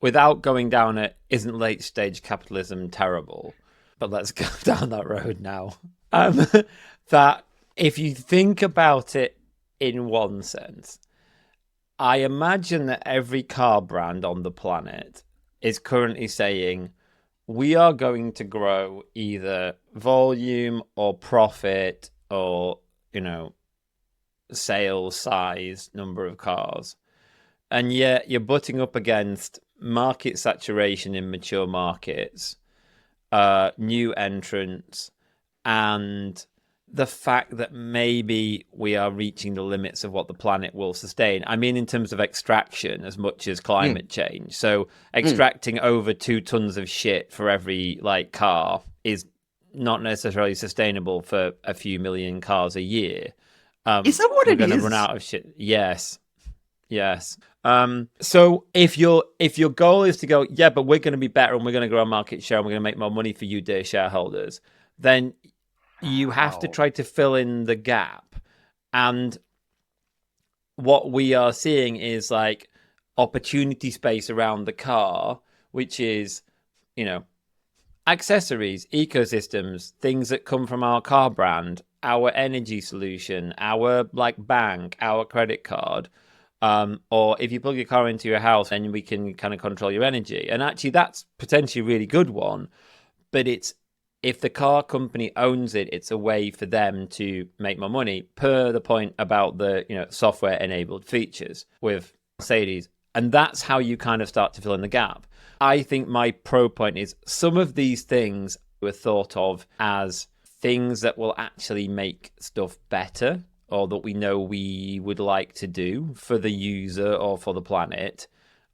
without going down it, isn't late stage capitalism terrible? But let's go down that road now. That if you think about it in one sense, I imagine that every car brand on the planet is currently saying, we are going to grow either volume or profit or, sales size, number of cars. And yet you're butting up against market saturation in mature markets, new entrants, and the fact that maybe we are reaching the limits of what the planet will sustain. I mean, in terms of extraction as much as climate change. So extracting over 2 tons of shit for every car is not necessarily sustainable for a few million cars a year. Is that what it is? We're going to run out of shit. Yes. So if your goal is to go, yeah, but we're going to be better and we're going to grow our market share and we're going to make more money for you, dear shareholders, then you have to try to fill in the gap. And what we are seeing is opportunity space around the car, which is, accessories, ecosystems, things that come from our car brand, our energy solution, our bank, our credit card. Or if you plug your car into your house, then we can kind of control your energy. And actually, that's potentially a really good one. But if the car company owns it, it's a way for them to make more money, per the point about the software-enabled features with Mercedes. And that's how you kind of start to fill in the gap. I think my pro point is some of these things were thought of as things that will actually make stuff better, or that we know we would like to do for the user or for the planet.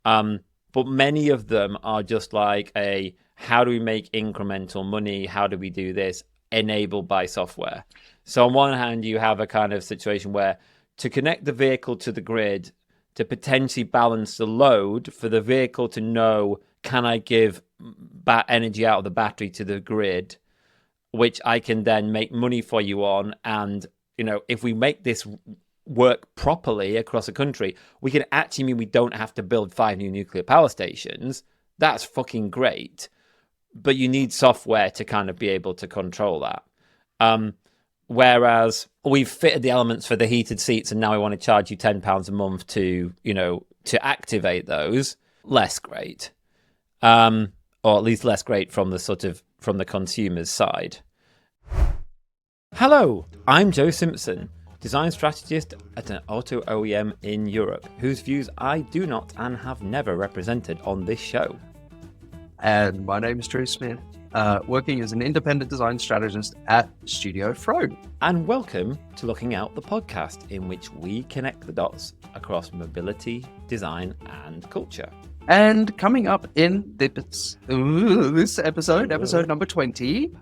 But many of them are just how do we make incremental money? How do we do this? Enabled by software. So on one hand, you have a kind of situation where to connect the vehicle to the grid, to potentially balance the load for the vehicle to know, can I give energy out of the battery to the grid, which I can then make money for you on. And, if we make this work properly across the country, we can actually mean we don't have to build 5 new nuclear power stations. That's fucking great. But you need software to kind of be able to control that. Whereas we've fitted the elements for the heated seats and now we want to charge you £10 a month to activate those. Less great. Or at least less great from the consumer's side. Hello, I'm Joe Simpson, design strategist at an auto OEM in Europe, whose views I do not and have never represented on this show. And my name is Drew Smith, working as an independent design strategist at Studio Frode. And welcome to Looking Out, the podcast in which we connect the dots across mobility, design, and culture. And coming up in this episode number 20,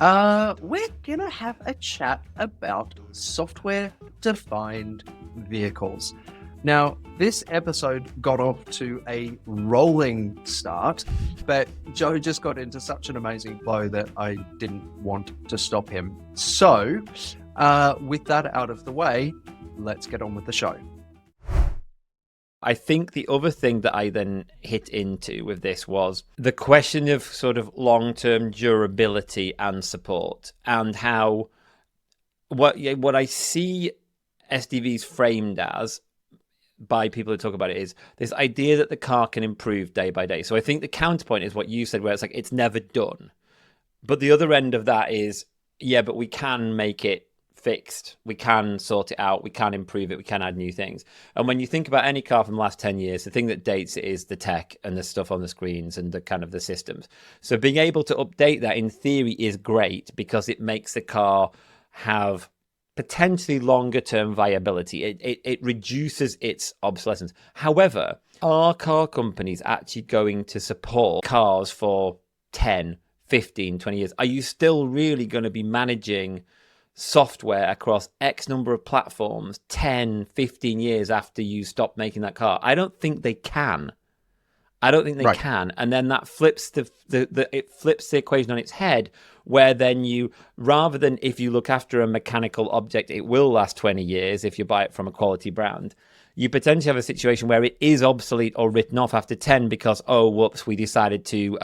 we're going to have a chat about software-defined vehicles. Now, this episode got off to a rolling start, but Joe just got into such an amazing flow that I didn't want to stop him. So, with that out of the way, let's get on with the show. I think the other thing that I then hit into with this was the question of sort of long-term durability and support, and how what I see SDVs framed as by people who talk about it is this idea that the car can improve day by day. So I think the counterpoint is what you said, where it's never done. But the other end of that is, yeah, but we can make it fixed, we can sort it out, we can improve it, we can add new things. And when you think about any car from the last 10 years, the thing that dates it is the tech and the stuff on the screens and the kind of the systems. So being able to update that in theory is great because it makes the car have potentially longer term viability. It reduces its obsolescence. However, are car companies actually going to support cars for 10, 15, 20 years? Are you still really going to be managing software across X number of platforms 10, 15 years after you stop making that car? I don't think they can. Can. And then that flips it flips the equation on its head, where then you, rather than if you look after a mechanical object, it will last 20 years if you buy it from a quality brand, you potentially have a situation where it is obsolete or written off after 10 because, oh, whoops, we decided to,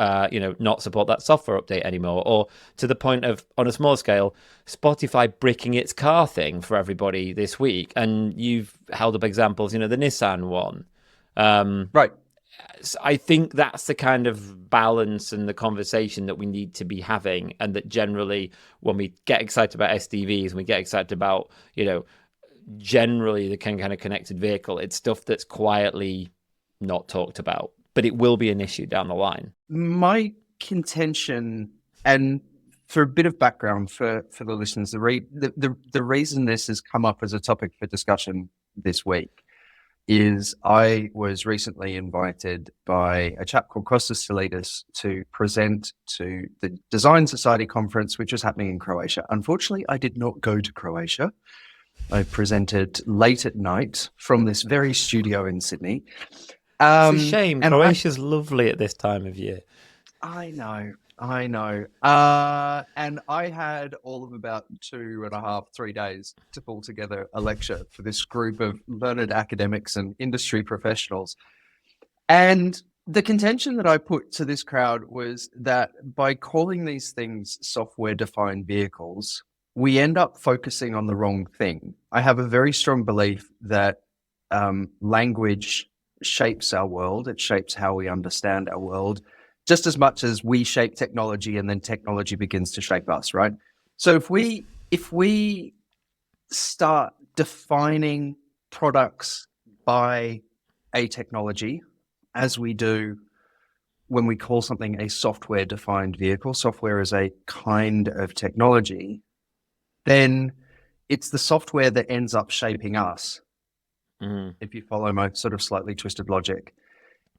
not support that software update anymore. Or to the point of, on a small scale, Spotify bricking its car thing for everybody this week. And you've held up examples, the Nissan one. Right. I think that's the kind of balance and the conversation that we need to be having, and that generally when we get excited about SDVs and we get excited about, generally the kind of connected vehicle, it's stuff that's quietly not talked about, but it will be an issue down the line. My contention, and for a bit of background for the listeners, the reason this has come up as a topic for discussion this week is I was recently invited by a chap called Kostas Silidas to present to the Design Society conference, which was happening in Croatia. Unfortunately, I did not go to Croatia. I presented late at night from this very studio in Sydney. It's a shame. Croatia's lovely at this time of year. I know. And I had all of about 2.5, 3 days to pull together a lecture for this group of learned academics and industry professionals. And the contention that I put to this crowd was that by calling these things software-defined vehicles, we end up focusing on the wrong thing. I have a very strong belief that language shapes our world. It shapes how we understand our world, just as much as we shape technology and then technology begins to shape us, right? So if we start defining products by a technology, as we do when we call something a software-defined vehicle, software is a kind of technology, then it's the software that ends up shaping us, if you follow my sort of slightly twisted logic.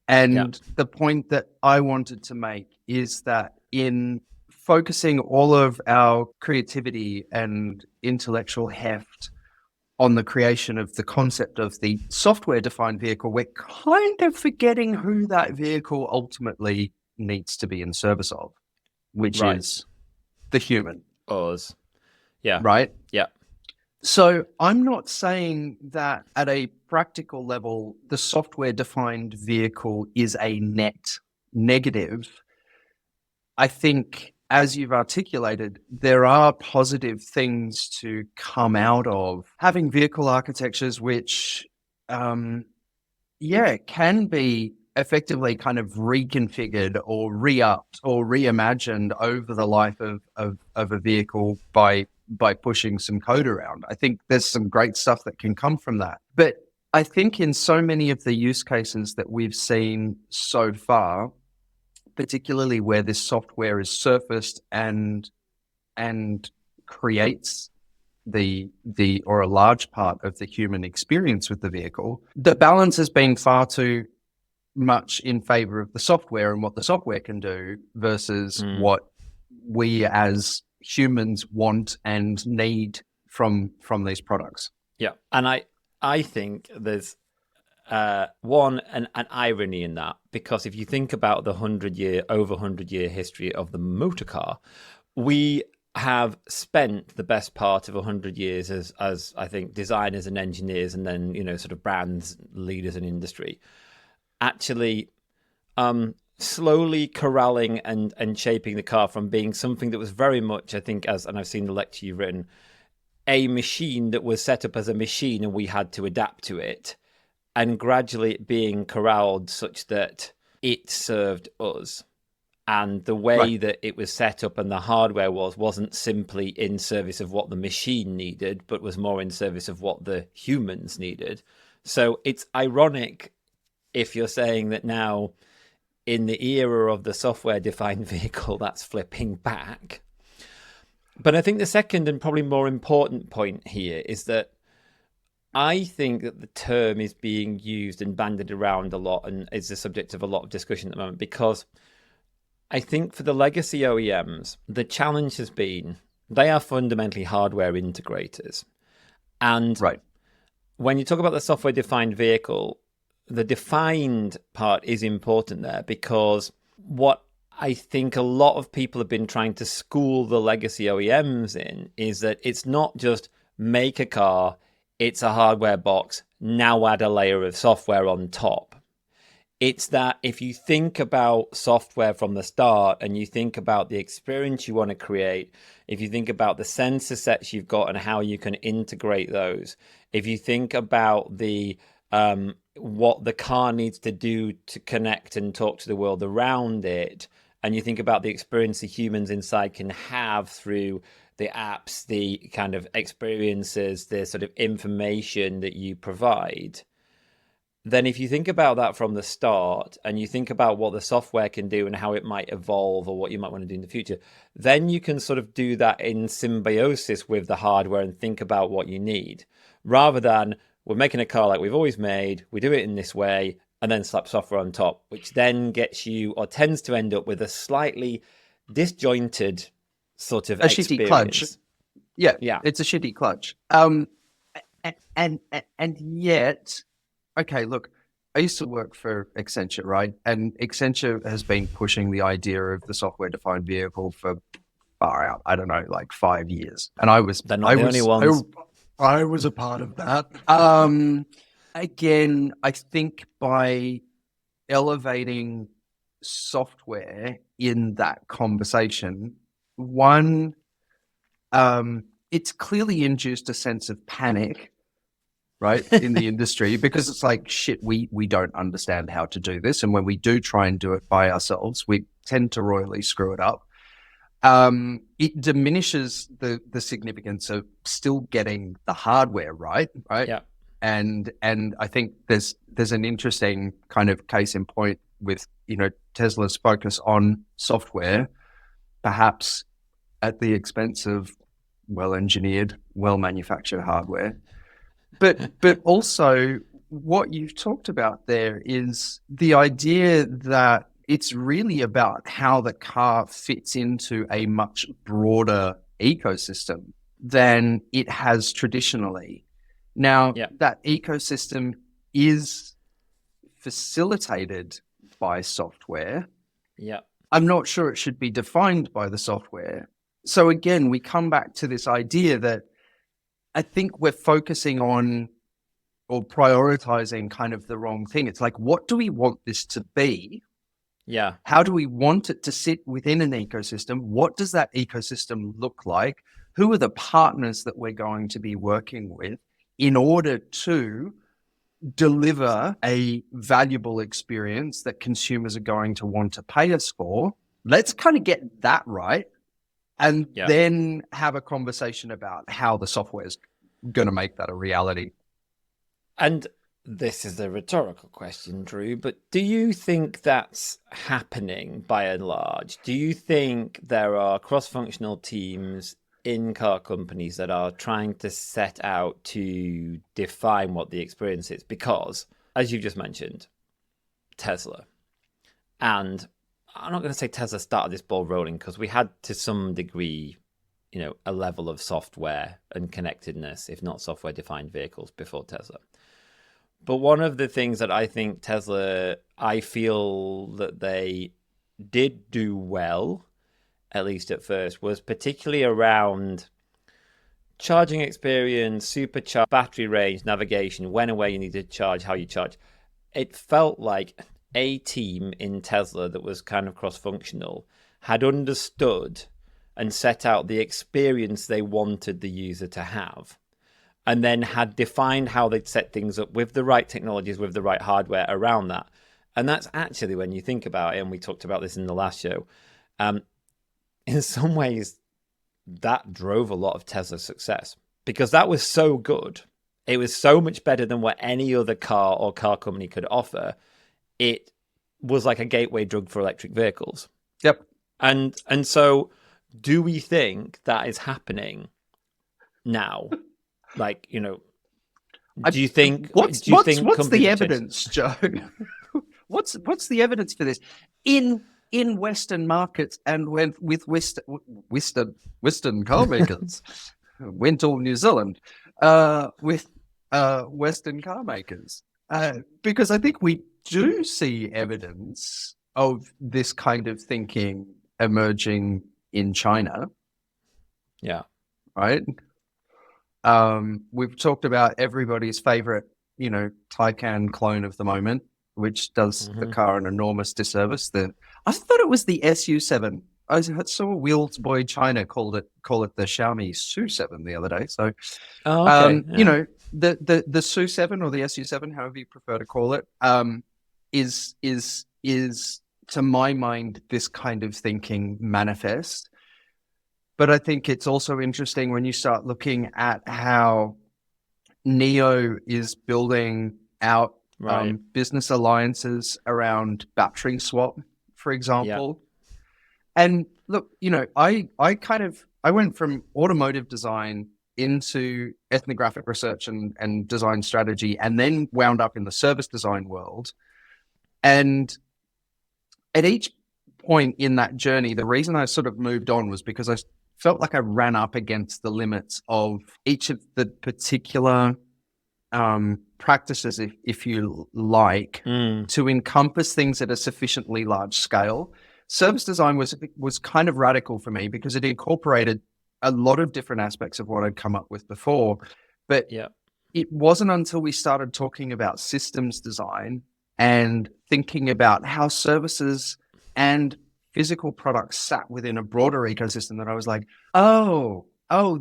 And the point that I wanted to make is that in focusing all of our creativity and intellectual heft on the creation of the concept of the software-defined vehicle, we're kind of forgetting who that vehicle ultimately needs to be in service of, which is the human. Us. Yeah. Right? Yeah. So I'm not saying that at a practical level, the software-defined vehicle is a net negative. I think, as you've articulated, there are positive things to come out of having vehicle architectures which, can be effectively kind of reconfigured or re-upped or reimagined over the life of a vehicle by pushing some code around. I think there's some great stuff that can come from that. But I think in so many of the use cases that we've seen so far, particularly where this software is surfaced and creates the or a large part of the human experience with the vehicle, the balance has been far too much in favor of the software and what the software can do versus what we as humans want and need from these products. Yeah. And I think there's an irony in that, because if you think about the over 100 year history of the motor car, we have spent the best part of 100 years as I think designers and engineers, and then sort of brands, leaders in industry, actually slowly corralling and shaping the car from being something that was very much, I think, and I've seen the lecture you've written, a machine that was set up as a machine and we had to adapt to it, and gradually it being corralled such that it served us. And the way that it was set up and the hardware wasn't simply in service of what the machine needed, but was more in service of what the humans needed. So it's ironic if you're saying that now, in the era of the software-defined vehicle, that's flipping back. But I think the second and probably more important point here is that I think that the term is being used and bandied around a lot and is the subject of a lot of discussion at the moment, because I think for the legacy OEMs, the challenge has been they are fundamentally hardware integrators. And when you talk about the software-defined vehicle, the defined part is important there, because what I think a lot of people have been trying to school the legacy OEMs in is that it's not just make a car, it's a hardware box, now add a layer of software on top. It's that if you think about software from the start and you think about the experience you want to create, if you think about the sensor sets you've got and how you can integrate those, if you think about the what the car needs to do to connect and talk to the world around it, and you think about the experience the humans inside can have through the apps, the kind of experiences, the sort of information that you provide, then if you think about that from the start and you think about what the software can do and how it might evolve or what you might want to do in the future, then you can sort of do that in symbiosis with the hardware and think about what you need, rather than we're making a car like we've always made, we do it in this way, and then slap software on top, which then gets you or tends to end up with a slightly disjointed sort of shitty clutch. Yeah. It's a shitty clutch. And yet, okay, look, I used to work for Accenture, right? And Accenture has been pushing the idea of the software-defined vehicle for far out, I don't know, like 5 years. And They're not the only ones. I was a part of that. Again, I think by elevating software in that conversation, one, it's clearly induced a sense of panic, right, in the industry, because it's like, shit, we don't understand how to do this. And when we do try and do it by ourselves, we tend to royally screw it up. It diminishes the significance of still getting the hardware right? Yeah. And I think there's an interesting kind of case in point with, Tesla's focus on software, perhaps at the expense of well-engineered, well-manufactured hardware. But also what you've talked about there is the idea that it's really about how the car fits into a much broader ecosystem than it has traditionally. Now, that ecosystem is facilitated by software. Yeah. I'm not sure it should be defined by the software. So again, we come back to this idea that I think we're focusing on or prioritizing kind of the wrong thing. It's like, what do we want this to be? Yeah. How do we want it to sit within an ecosystem? What does that ecosystem look like? Who are the partners that we're going to be working with in order to deliver a valuable experience that consumers are going to want to pay us for? Let's kind of get that right. And then have a conversation about how the software is going to make that a reality. And this is a rhetorical question, Drew, but do you think that's happening by and large? Do you think there are cross-functional teams in car companies that are trying to set out to define what the experience is? Because, as you just mentioned, Tesla, and I'm not going to say Tesla started this ball rolling, because we had to some degree, a level of software and connectedness, if not software-defined vehicles, before Tesla. But one of the things that I think Tesla, I feel that they did do well, at least at first, was particularly around charging experience, supercharge, battery range, navigation, when and where you need to charge, how you charge. It felt like a team in Tesla that was kind of cross-functional had understood and set out the experience they wanted the user to have, and then had defined how they'd set things up with the right technologies, with the right hardware around that. And that's actually, when you think about it, and we talked about this in the last show, in some ways, that drove a lot of Tesla's success, because that was so good. It was so much better than what any other car or car company could offer. It was like a gateway drug for electric vehicles. Yep. And so do we think that is happening now? Like, do you think what's the evidence, Joe? What's the evidence for this in Western markets and with Western car makers? Went to New Zealand with Western car makers, because I think we do see evidence of this kind of thinking emerging in China. Yeah. Right. We've talked about everybody's favorite Taycan clone of the moment, which does the Hmm. car an enormous disservice. I thought it was the SU7. I saw Wheels Boy China call it the Xiaomi Su7 the other day. So, Oh, okay. Yeah. the Su7 or the SU7, however you prefer to call it, is to my mind this kind of thinking manifest. But I think it's also interesting when you start looking at how Neo is building out Right. business alliances around battery swap, for Yeah. example. And look, I went from automotive design into ethnographic research and design strategy, and then wound up in the service design world. And at each point in that journey, the reason I sort of moved on was because I felt like I ran up against the limits of each of the particular practices, if you like, Mm. to encompass things at a sufficiently large scale. Service design was kind of radical for me because it incorporated a lot of different aspects of what I'd come up with before. But Yeah. it wasn't until we started talking about systems design and thinking about how services and physical products sat within a broader ecosystem that I was like, oh,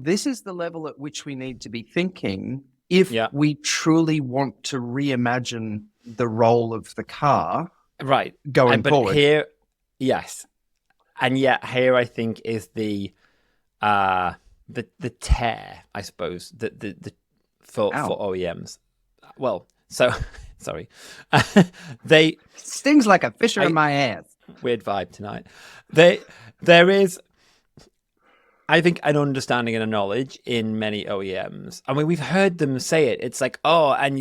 this is the level at which we need to be thinking if Yeah. we truly want to reimagine the role of the car Right. going But forward. here, yes, and yet here I think is the tear, I suppose, the for Ow. OEMs. Well, so sorry, they Stings like a fisher in my ass. weird vibe tonight. There is, I think, an understanding and a knowledge in many OEMs. I mean, we've heard them say it. It's like, oh, and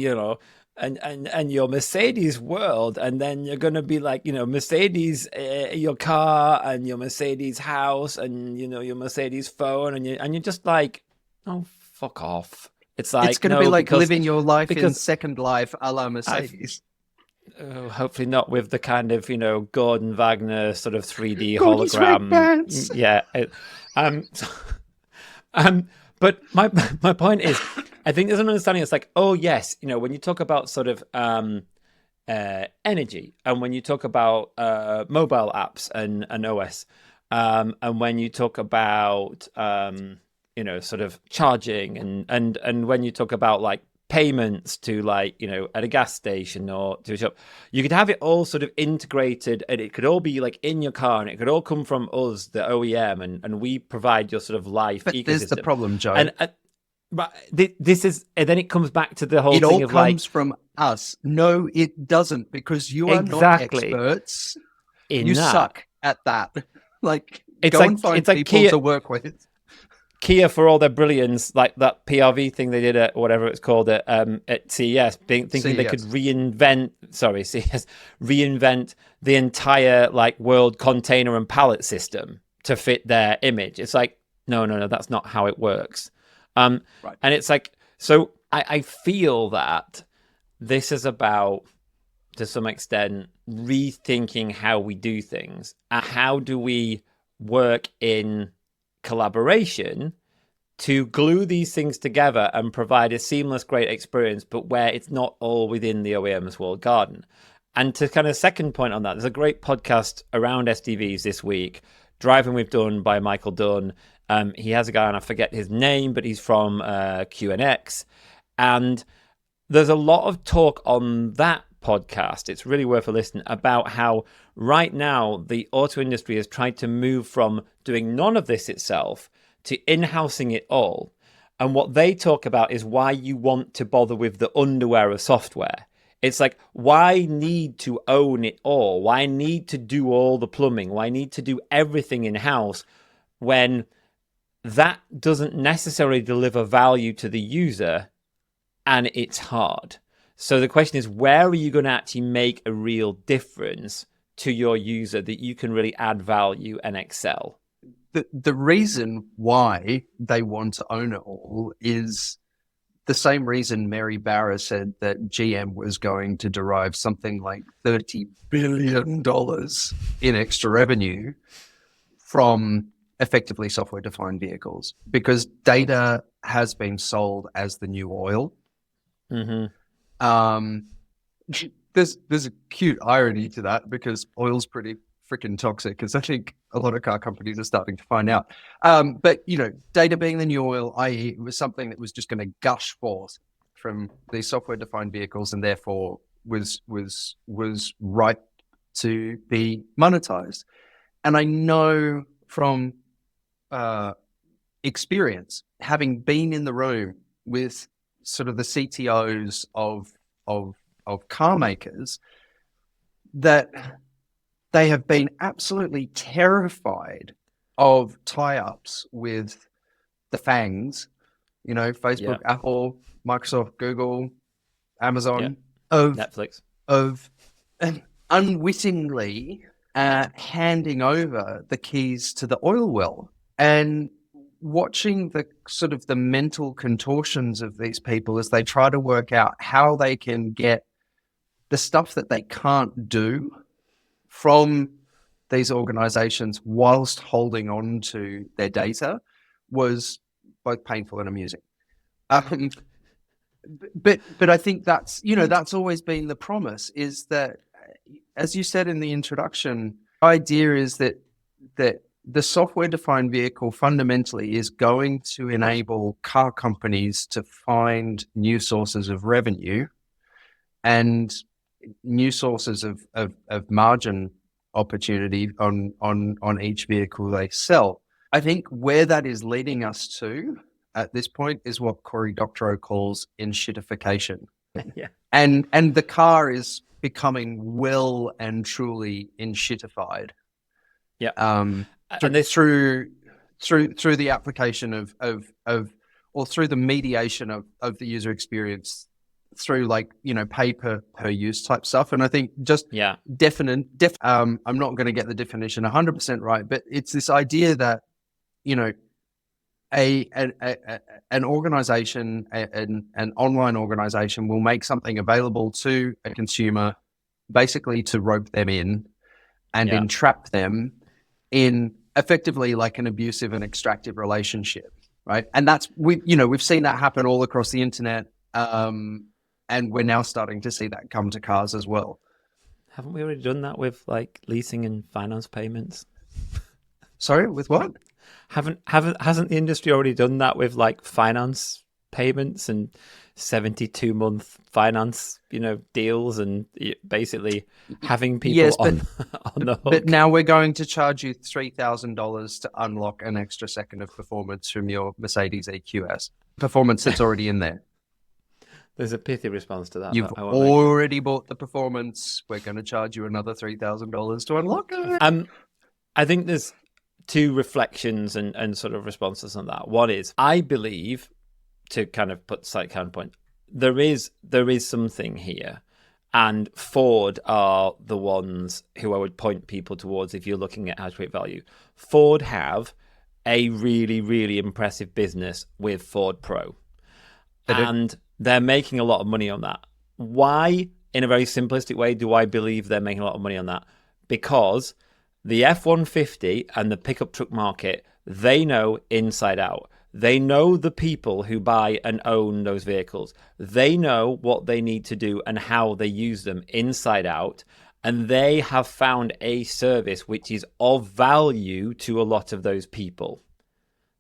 and your Mercedes world, and then you're gonna be like, Mercedes, your car, and your Mercedes house, and your Mercedes phone, and you're just like, oh, fuck off. It's like, It's going to be no, like living your life in because Second Life a la Mercedes. hopefully not with the kind of Gordon Wagner sort of 3D Gordy hologram. sweatpants. Yeah. So, but my point is, I think there's an understanding. It's like, oh yes, when you talk about sort of energy, and when you talk about mobile apps and OS, and when you talk about sort of charging, and when you talk about like payments to like at a gas station or to a shop, you could have it all sort of integrated, and it could all be like in your car, and it could all come from us, the OEM, and we provide your sort of life But ecosystem. there's the problem, Joe. And but this is, and then it comes back to the whole it thing all of like, comes from us. No, it doesn't, because you are exactly not experts. in You that. suck at that. Like, It's go like- and find it's like people Kia- to work with. Kia, for all their brilliance, like that PRV thing they did at whatever it's called at CES, thinking they could CES. reinvent the entire like world container and pallet system to fit their image. It's like, no, that's not how it works. Right. And it's like, so I feel that this is about, to some extent, rethinking how we do things. And how do we work in collaboration to glue these things together and provide a seamless, great experience, but where it's not all within the OEM's walled garden. And to kind of second point on that, there's a great podcast around SDVs this week, Driving with Dunn by Michael Dunn. He has a guy, and I forget his name, but he's from QNX. And there's a lot of talk on that podcast. It's really worth a listen, about how right now the auto industry has tried to move from doing none of this itself to in-housing it all. And what they talk about is why you want to bother with the underwear of software. It's like, why need to own it all? Why need to do all the plumbing? Why need to do everything in-house when that doesn't necessarily deliver value to the user, and it's hard? So the question is, where are you going to actually make a real difference to your user that you can really add value and excel? The reason why they want to own it all is the same reason Mary Barra said that GM was going to derive something like $30 billion in extra revenue from effectively software-defined vehicles, because data has been sold as the new oil. Mm-hmm. Um, there's a cute irony to that because oil's pretty freaking toxic, as I think a lot of car companies are starting to find out. But data being the new oil, i.e., it was something that was just going to gush forth from these software-defined vehicles, and therefore was ripe to be monetized. And I know from experience, having been in the room with sort of the CTOs of car makers, that they have been absolutely terrified of tie-ups with the FANGs, Facebook, Apple, Microsoft, Google, Amazon, of Netflix, of unwittingly handing over the keys to the oil well, and watching the sort of the mental contortions of these people as they try to work out how they can get the stuff that they can't do from these organizations whilst holding on to their data was both painful and amusing. But I think that's that's always been the promise, is that, as you said in the introduction, the idea is that the software-defined vehicle fundamentally is going to enable car companies to find new sources of revenue and new sources of margin opportunity on each vehicle they sell. I think where that is leading us to at this point is what Cory Doctorow calls enshitification. Yeah. And the car is becoming well and truly enshitified. Yeah. And this through the application of or through the mediation of the user experience, through pay per use type stuff. And I think just I'm not going to get the definition 100% right, but it's this idea that an organization, an online organization, will make something available to a consumer, basically to rope them in and entrap them in effectively like an abusive and extractive relationship, right? And that's we've seen that happen all across the internet, and we're now starting to see that come to cars as well. Haven't we already done that with like leasing and finance payments? Sorry, with what? Hasn't the industry already done that with like finance payments and 72-month finance, deals, and basically having people on the hook? But now we're going to charge you $3,000 to unlock an extra second of performance from your Mercedes EQS. Performance that's already in there. There's a pithy response to that. You've already bought the performance. We're going to charge you another $3,000 to unlock it. I think there's two reflections and sort of responses on that. One is, I believe, to kind of put slight counterpoint, there is something here, and Ford are the ones who I would point people towards if you're looking at how to create value. Ford have a really, really impressive business with Ford Pro, and they're making a lot of money on that. Why, in a very simplistic way, do I believe they're making a lot of money on that? Because the F-150 and the pickup truck market, they know inside out. They know the people who buy and own those vehicles. They know what they need to do and how they use them inside out. And they have found a service which is of value to a lot of those people.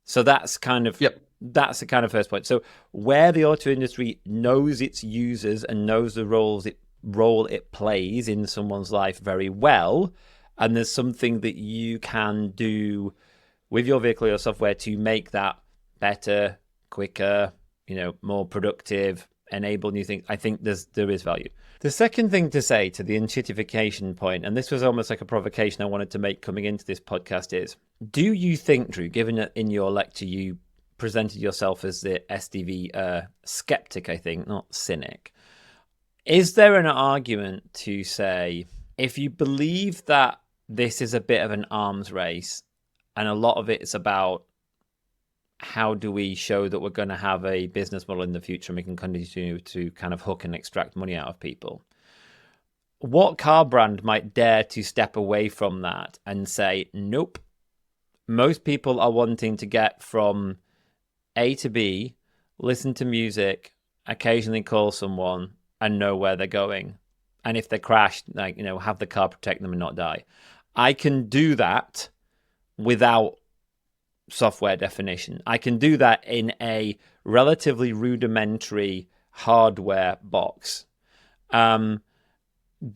So that's kind of... That's the kind of first point. So where the auto industry knows its users and knows the role it plays in someone's life very well, and there's something that you can do with your vehicle or your software to make that better, quicker, more productive, enable new things, I think there is value. The second thing to say to the enshitification point, and this was almost like a provocation I wanted to make coming into this podcast, is, do you think, Drew, given that in your lecture you presented yourself as the SDV skeptic, I think, not cynic, is there an argument to say, if you believe that this is a bit of an arms race and a lot of it is about how do we show that we're going to have a business model in the future and we can continue to kind of hook and extract money out of people, what car brand might dare to step away from that and say, nope, most people are wanting to get from A to B, listen to music, occasionally call someone, and know where they're going. And if they crash, like, have the car protect them and not die. I can do that without software definition. I can do that in a relatively rudimentary hardware box. Do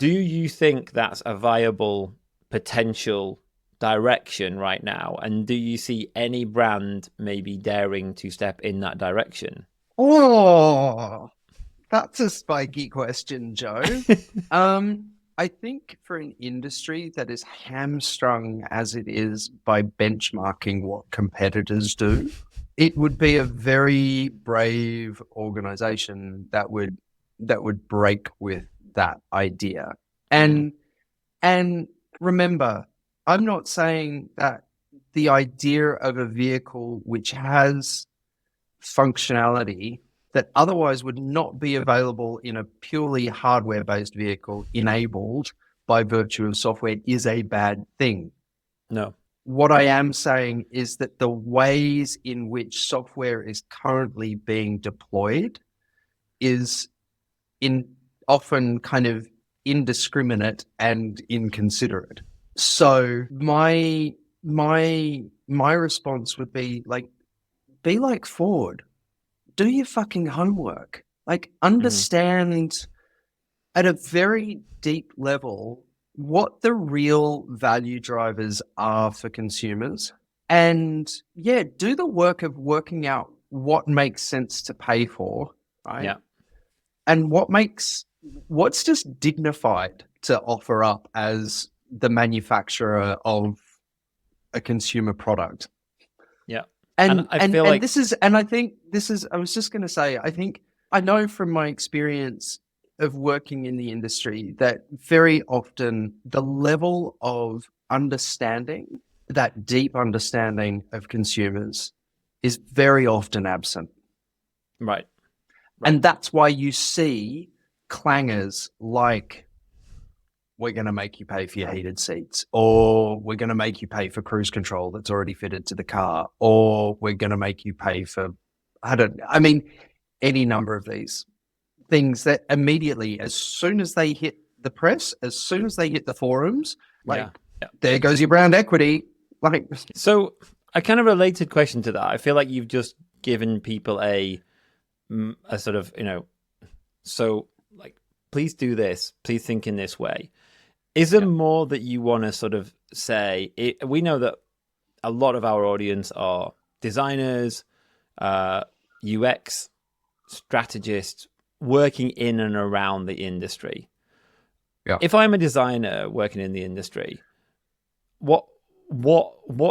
you think that's a viable potential direction right now? And do you see any brand maybe daring to step in that direction? Oh, that's a spiky question, Joe. I think for an industry that is hamstrung as it is by benchmarking what competitors do, it would be a very brave organization that would break with that idea. And remember, I'm not saying that the idea of a vehicle which has functionality that otherwise would not be available in a purely hardware-based vehicle enabled by virtue of software is a bad thing. No. What I am saying is that the ways in which software is currently being deployed is often kind of indiscriminate and inconsiderate. So my response would be like Ford. Do your fucking homework. Like, understand at a very deep level what the real value drivers are for consumers. And yeah, do the work of working out what makes sense to pay for, right? Yeah. And what's just dignified to offer up as the manufacturer of a consumer product. Yeah. And I think I was just going to say, I know from my experience of working in the industry that very often the level of understanding, that deep understanding of consumers is very often absent. Right. And that's why you see clangers like, we're going to make you pay for your heated seats, or we're going to make you pay for cruise control that's already fitted to the car, or we're going to make you pay for, any number of these things that immediately, as soon as they hit the press, as soon as they hit the forums, there goes your brand equity. So a kind of related question to that. I feel like you've just given people a sort of, so like, please do this, please think in this way. Is there more that you want to sort of say? We know that a lot of our audience are designers, UX strategists working in and around the industry. Yeah. If I'm a designer working in the industry, what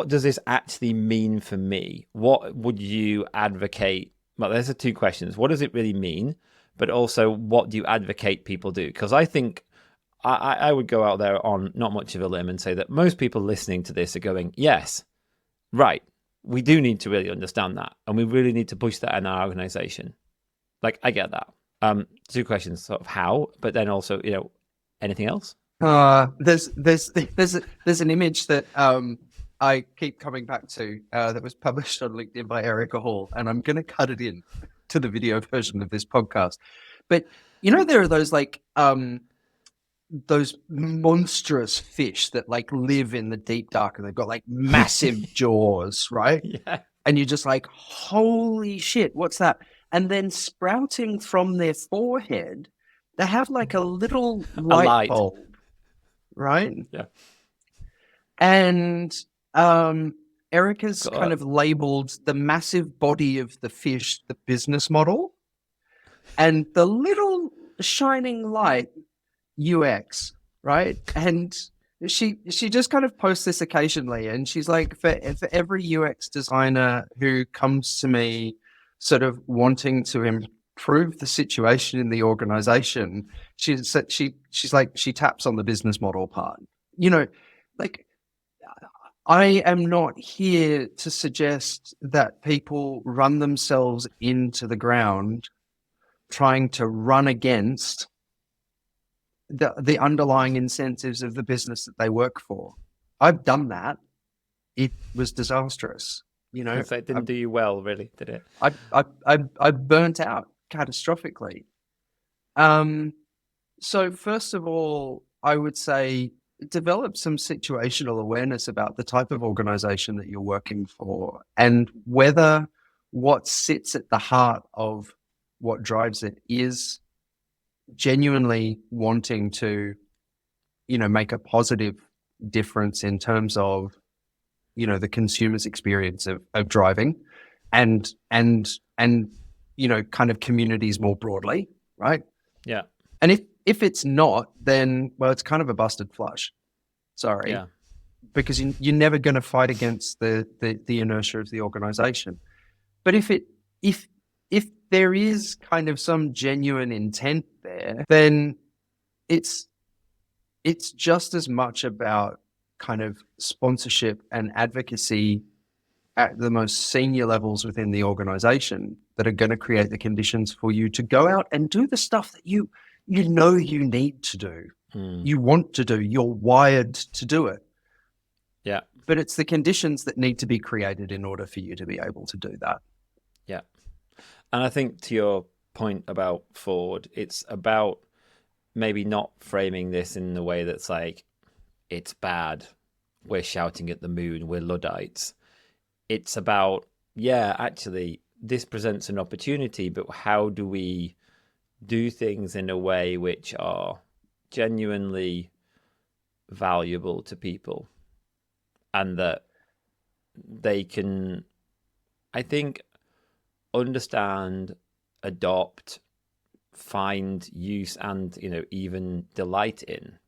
does this actually mean for me? What would you advocate? Well, there's the two questions. What does it really mean? But also, what do you advocate people do? Because I think I would go out there on not much of a limb and say that most people listening to this are going, yes, right, we do need to really understand that. And we really need to push that in our organization. Like, I get that. Two questions, sort of how, but then also, anything else? There's an image that I keep coming back to that was published on LinkedIn by Erica Hall, and I'm going to cut it in to the video version of this podcast. But there are those monstrous fish that live in the deep dark, and they've got massive jaws, right? Yeah. And you're just like, holy shit, what's that? And then sprouting from their forehead, they have a little light bulb, right? Yeah. And Erica's kind of labeled the massive body of the fish the business model, and the little shining light UX, right? And she just kind of posts this occasionally, and she's like, for every UX designer who comes to me sort of wanting to improve the situation in the organization, she's like, she taps on the business model part. I am not here to suggest that people run themselves into the ground trying to run against the underlying incentives of the business that they work for. I've done that. It was disastrous. So it didn't do you well, really, did it? I burnt out catastrophically. So first of all, I would say develop some situational awareness about the type of organization that you're working for and whether what sits at the heart of what drives it is genuinely wanting to, make a positive difference in terms of, the consumer's experience of driving and kind of communities more broadly, right? Yeah. And if it's not, then well, it's kind of a busted flush. Sorry, Yeah. because you're never going to fight against the inertia of the organization. But if there is kind of some genuine intent there, then it's just as much about kind of sponsorship and advocacy at the most senior levels within the organization that are going to create the conditions for you to go out and do the stuff that you need to do, you want to do, you're wired to do it. Yeah. But it's the conditions that need to be created in order for you to be able to do that. Yeah. And I think to your point about Ford, it's about maybe not framing this in the way that's like, it's bad, we're shouting at the moon, we're Luddites. It's about, yeah, actually, this presents an opportunity, but how do we do things in a way which are genuinely valuable to people and that they can, I think, understand, adopt, find use and, even delight in.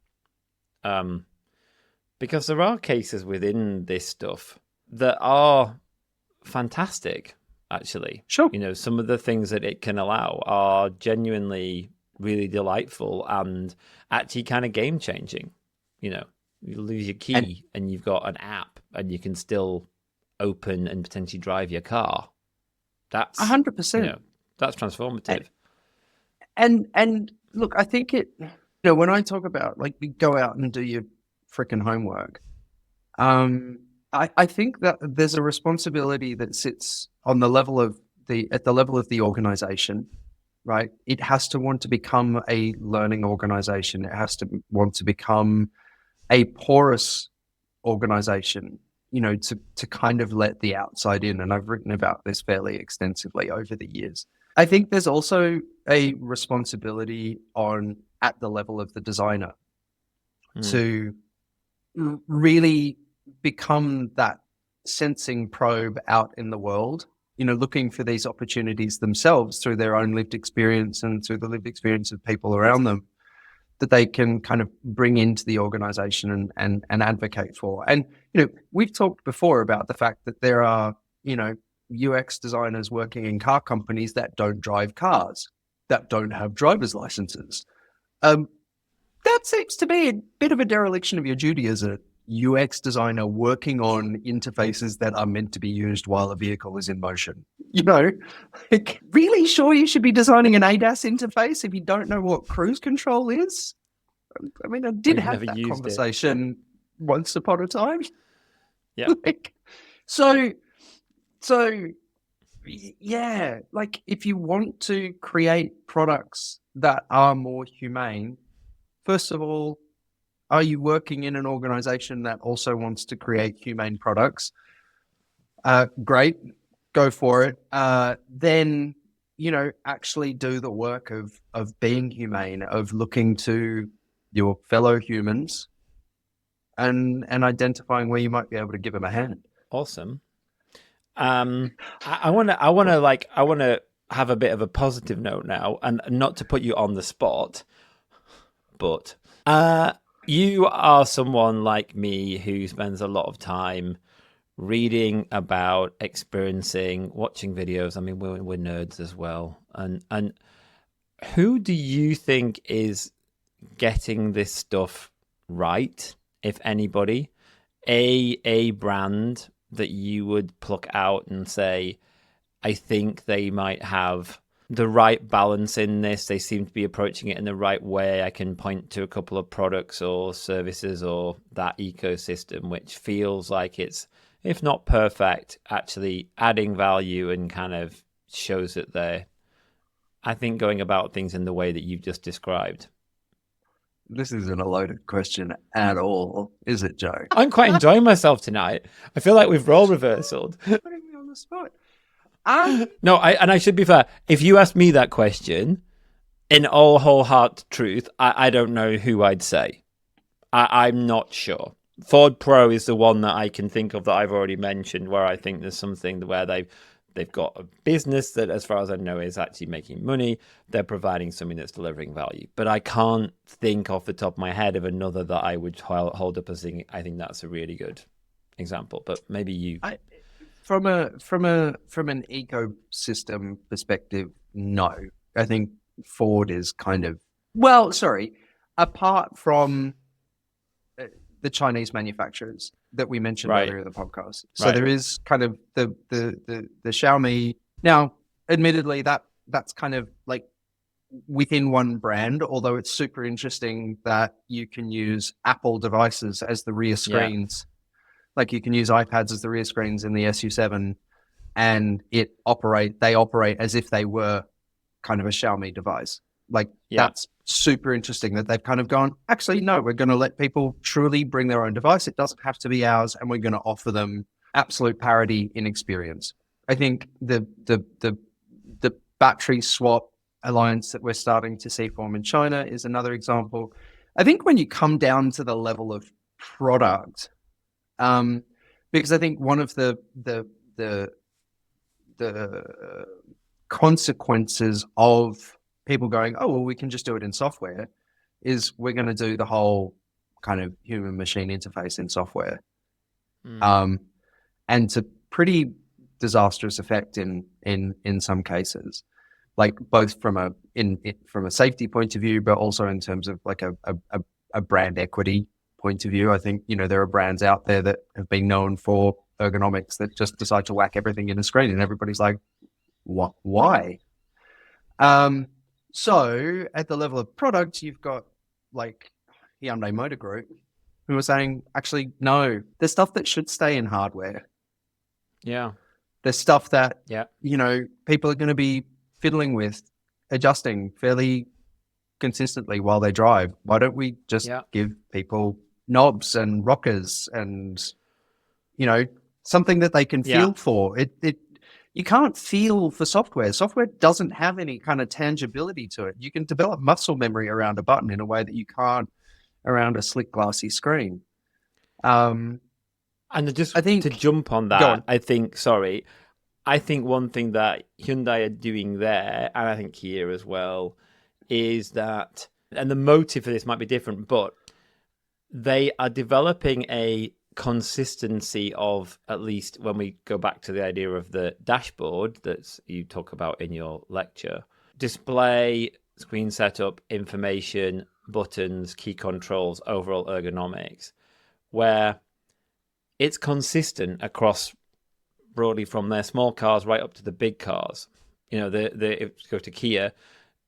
Because there are cases within this stuff that are fantastic, actually. Sure. Some of the things that it can allow are genuinely really delightful and actually kind of game changing. You lose your key and you've got an app and you can still open and potentially drive your car. That's 100%. That's transformative. And look, I think when I talk about like go out and do your freaking homework, I think that there's a responsibility that sits on the level of at the level of the organization, right? It has to want to become a learning organization. It has to want to become a porous organization, to kind of let the outside in. And I've written about this fairly extensively over the years. I think there's also a responsibility at the level of the designer to really become that sensing probe out in the world, looking for these opportunities themselves through their own lived experience and through the lived experience of people around them that they can kind of bring into the organization and advocate for. And, we've talked before about the fact that there are, UX designers working in car companies that don't drive cars, that don't have driver's licenses. That seems to be a bit of a dereliction of your duty as a UX designer working on interfaces that are meant to be used while a vehicle is in motion. Like, really sure you should be designing an ADAS interface if you don't know what cruise control is? I mean, I did have that conversation once upon a time. Yeah. So yeah, like if you want to create products that are more humane, first of all, are you working in an organization that also wants to create humane products? Great, go for it. Then, actually do the work of being humane, of looking to your fellow humans and identifying where you might be able to give them a hand. Awesome. I want to have a bit of a positive note now, and not to put you on the spot, but you are someone like me who spends a lot of time reading about, experiencing, watching videos. I mean, we're nerds as well. And who do you think is getting this stuff right, if anybody? A brand that you would pluck out and say, I think they might have the right balance in this. They seem to be approaching it in the right way. I can point to a couple of products or services or that ecosystem, which feels like it's, if not perfect, actually adding value and kind of shows that they're I think going about things in the way that you've just described. This isn't a loaded question at all, is it, Joe? I'm quite enjoying myself tonight. I feel like we've role reversaled. Putting me on the spot. No, I should be fair. If you asked me that question, in all whole heart truth, I don't know who I'd say. I'm not sure. Ford Pro is the one that I can think of that I've already mentioned, where I think there's something where they've got a business that, as far as I know, is actually making money. They're providing something that's delivering value. But I can't think off the top of my head of another that I would hold up as thinking, I think that's a really good example. But maybe you... From an ecosystem perspective, no. I think Ford is kind of... Well, sorry. Apart from the Chinese manufacturers that we mentioned earlier in the podcast. So there is kind of the Xiaomi. Now, admittedly, that's kind of like within one brand, although it's super interesting that you can use Apple devices as the rear screens. Like you can use iPads as the rear screens in the SU7, and they operate as if they were kind of a Xiaomi device. Like that's super interesting that they've kind of gone, actually, no, we're going to let people truly bring their own device. It doesn't have to be ours, and we're going to offer them absolute parity in experience. I think the battery swap alliance that we're starting to see form in China is another example. I think when you come down to the level of product, because I think one of the consequences of people going, oh, well, we can just do it in software, is we're going to do the whole kind of human machine interface in software. And to pretty disastrous effect in some cases, like both from a safety point of view, but also in terms of like a brand equity point of view. I think, there are brands out there that have been known for ergonomics that just decide to whack everything in a screen, and everybody's like, what? Why? So at the level of product, you've got like Hyundai Motor Group, who are saying, actually, no, there's stuff that should stay in hardware. Yeah. There's stuff that, people are going to be fiddling with, adjusting fairly consistently while they drive. Why don't we just give people knobs and rockers and, something that they can feel for? You can't feel for software. Software doesn't have any kind of tangibility to it. You can develop muscle memory around a button in a way that you can't around a slick, glassy screen. And I think to jump on that, I think one thing that Hyundai are doing there, and I think Kia as well, is that, and the motive for this might be different, but they are developing a consistency of, at least when we go back to the idea of the dashboard that you talk about in your lecture, display, screen setup, information, buttons, key controls, overall ergonomics, where it's consistent across broadly from their small cars right up to the big cars. If you go to Kia,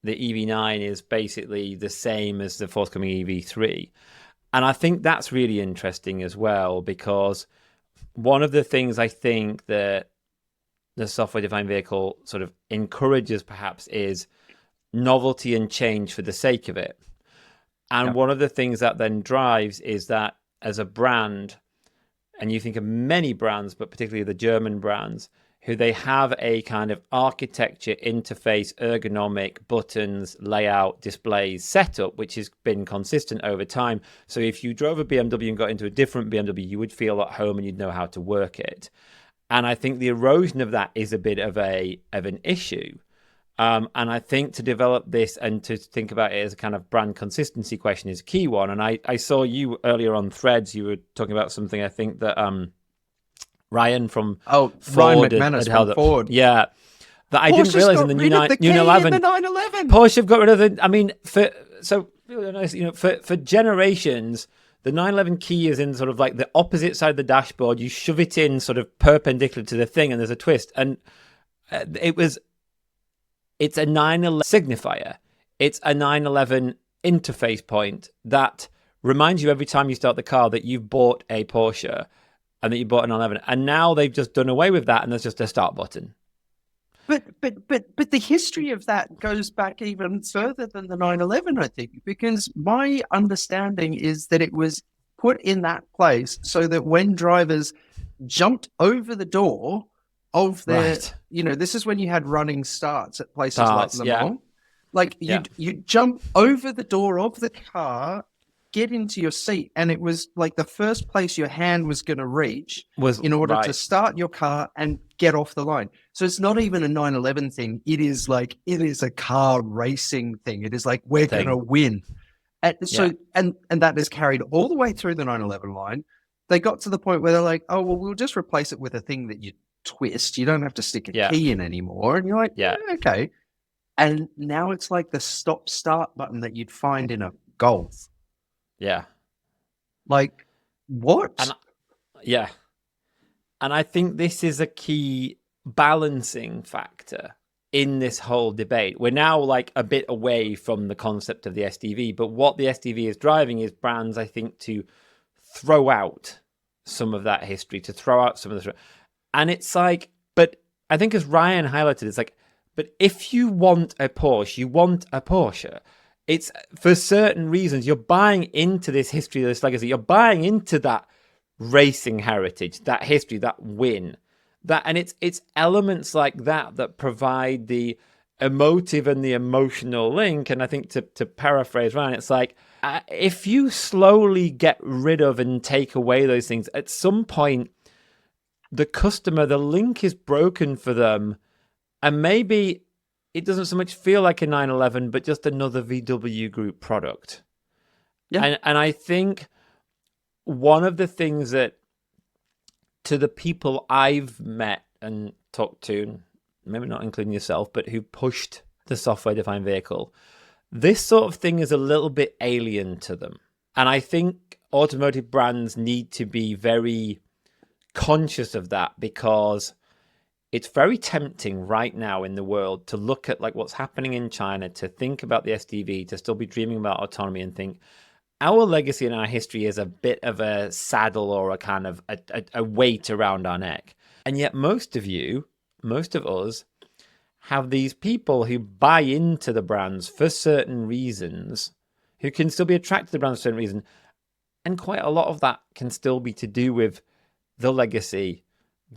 the EV9 is basically the same as the forthcoming EV3. And I think that's really interesting as well, because one of the things I think that the software-defined vehicle sort of encourages perhaps is novelty and change for the sake of it. And one of the things that then drives is that as a brand, and you think of many brands, but particularly the German brands, who they have a kind of architecture, interface, ergonomic, buttons, layout, displays, setup, which has been consistent over time. So if you drove a BMW and got into a different BMW, you would feel at home and you'd know how to work it. And I think the erosion of that is a bit of an issue. And I think to develop this and to think about it as a kind of brand consistency question is a key one. And I saw you earlier on Threads, you were talking about something, I think that Ryan from Ford Ryan McManus from Ford. Yeah. That I didn't realize in the new 911. The 911. Porsche have got rid of for generations, the 911 key is in sort of like the opposite side of the dashboard. You shove it in sort of perpendicular to the thing and there's a twist. And it's a 911 signifier. It's a 911 interface point that reminds you every time you start the car that you've bought a Porsche and that you bought a 911. And now they've just done away with that and there's just a start button. But the history of that goes back even further than the 911, I think, because my understanding is that it was put in that place so that when drivers jumped over the door of their, Right. this is when you had running starts at places like Starts, Le yeah. Mans. Like you'd jump over the door of the car, get into your seat, and it was like the first place your hand was going to reach in order to start your car and get off the line. So it's not even a 911 thing. It is a car racing thing. It is like, we're going to win. And so, and that is carried all the way through the 911 line. They got to the point where they're like, oh, well, we'll just replace it with a thing that you twist. You don't have to stick a key in anymore. And you're like, okay. And now it's like the stop-start button that you'd find in a Golf. Yeah. Like, what? And I think this is a key balancing factor in this whole debate. We're now like a bit away from the concept of the SDV, but what the SDV is driving is brands, I think, to throw out some of that history, to throw out some of the... And it's like, but I think as Ryan highlighted, it's like, but if you want a Porsche, you want a Porsche. It's for certain reasons. You're buying into this history, this legacy. You're buying into that racing heritage, that history, that win. And it's elements like that provide the emotive and the emotional link. And I think to paraphrase Ryan, it's like, if you slowly get rid of and take away those things, at some point, the customer, the link is broken for them. And maybe it doesn't so much feel like a 911, but just another VW Group product. Yeah. And I think one of the things that, to the people I've met and talked to, maybe not including yourself, but who pushed the software-defined vehicle, this sort of thing is a little bit alien to them. And I think automotive brands need to be very conscious of that, because it's very tempting right now in the world to look at like what's happening in China, to think about the SDV, to still be dreaming about autonomy and think our legacy and our history is a bit of a saddle or a kind of a weight around our neck. And yet most of us have these people who buy into the brands for certain reasons, who can still be attracted to the brands for certain reasons. And quite a lot of that can still be to do with the legacy,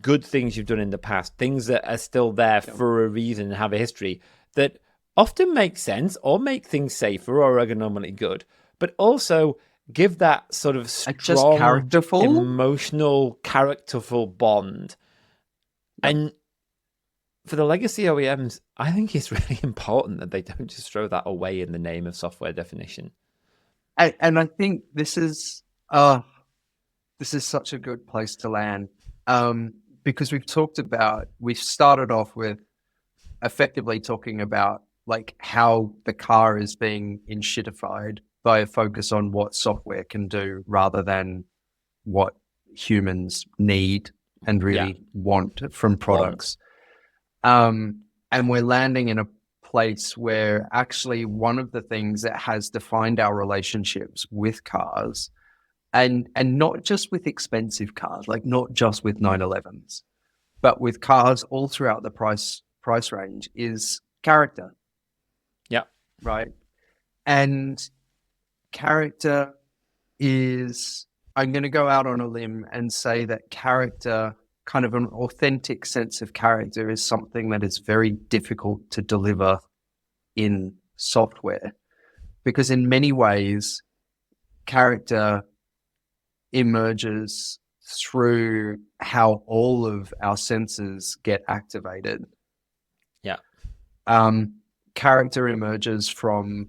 good things you've done in the past, things that are still there for a reason and have a history that often make sense or make things safer or ergonomically good, but also give that sort of strong, emotional, characterful bond. And for the legacy OEMs, I think it's really important that they don't just throw that away in the name of software definition. And I think this is such a good place to land. Because we've started off with effectively talking about like how the car is being enshitified by a focus on what software can do rather than what humans need and really want from products. And we're landing in a place where actually one of the things that has defined our relationships with cars, and not just with expensive cars, like not just with 911s, but with cars all throughout the price range, is character. Yeah. Right. And character is, I'm going to go out on a limb and say that character, kind of an authentic sense of character, is something that is very difficult to deliver in software, because in many ways, character emerges through how all of our senses get activated. Yeah. Character emerges from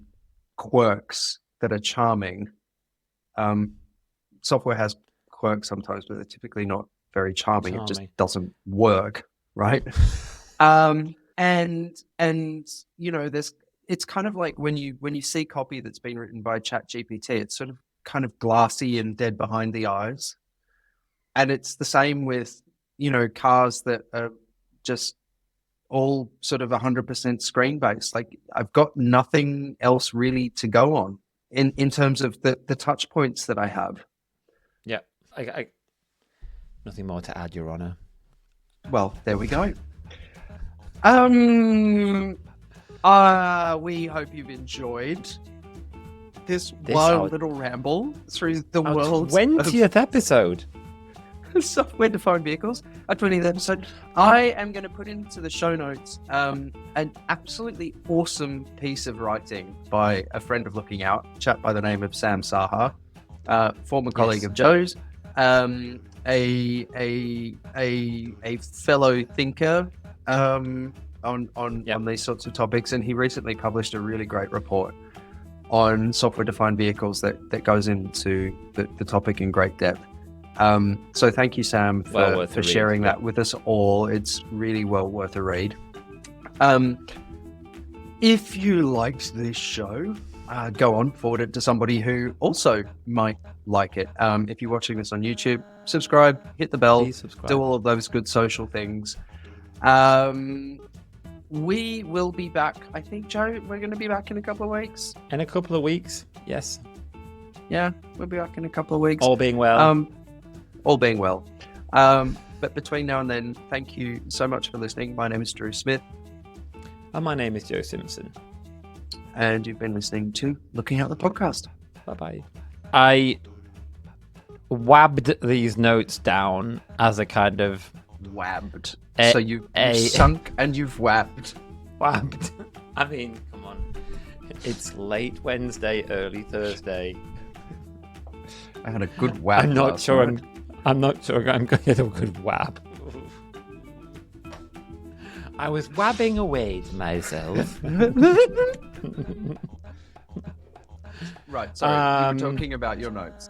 quirks that are charming. Software has quirks sometimes, but they're typically not very charming. It just doesn't work, right? And it's kind of like when you see copy that's been written by ChatGPT, it's sort of kind of glassy and dead behind the eyes. And it's the same with, cars that are just all sort of 100% screen based. Like, I've got nothing else really to go on in terms of the touch points that I have. Yeah. I nothing more to add, Your Honor. Well, there we go. We hope you've enjoyed this This wild our- little ramble through the Our world 20th episode. of software-defined vehicles. Our 20th episode. I am going to put into the show notes an absolutely awesome piece of writing by a friend of Looking Out, a chap by the name of Sam Saha, former colleague of Joe's, a fellow thinker on these sorts of topics, and he recently published a really great report on software-defined vehicles that goes into the topic in great depth. So thank you, Sam, for sharing that with us all. It's really well worth a read. If you liked this show, go on, forward it to somebody who also might like it. If you're watching this on YouTube, subscribe, hit the bell, do all of those good social things. We will be back. I think, Joe, we're going to be back in a couple of weeks. In a couple of weeks, yes. Yeah, we'll be back in a couple of weeks. All being well. All being well. But between now and then, thank you so much for listening. My name is Drew Smith. And my name is Joe Simpson. And you've been listening to Looking Out the Podcast. Bye-bye. I wabbed these notes down as a kind of... Wabbed. So you've sunk and you've wabbed. Wabbed. I mean, come on. It's late Wednesday, early Thursday. I had a good wab. I'm not sure I'm going to get a good wab. I was wabbing away to myself. Right, sorry. You were talking about your notes.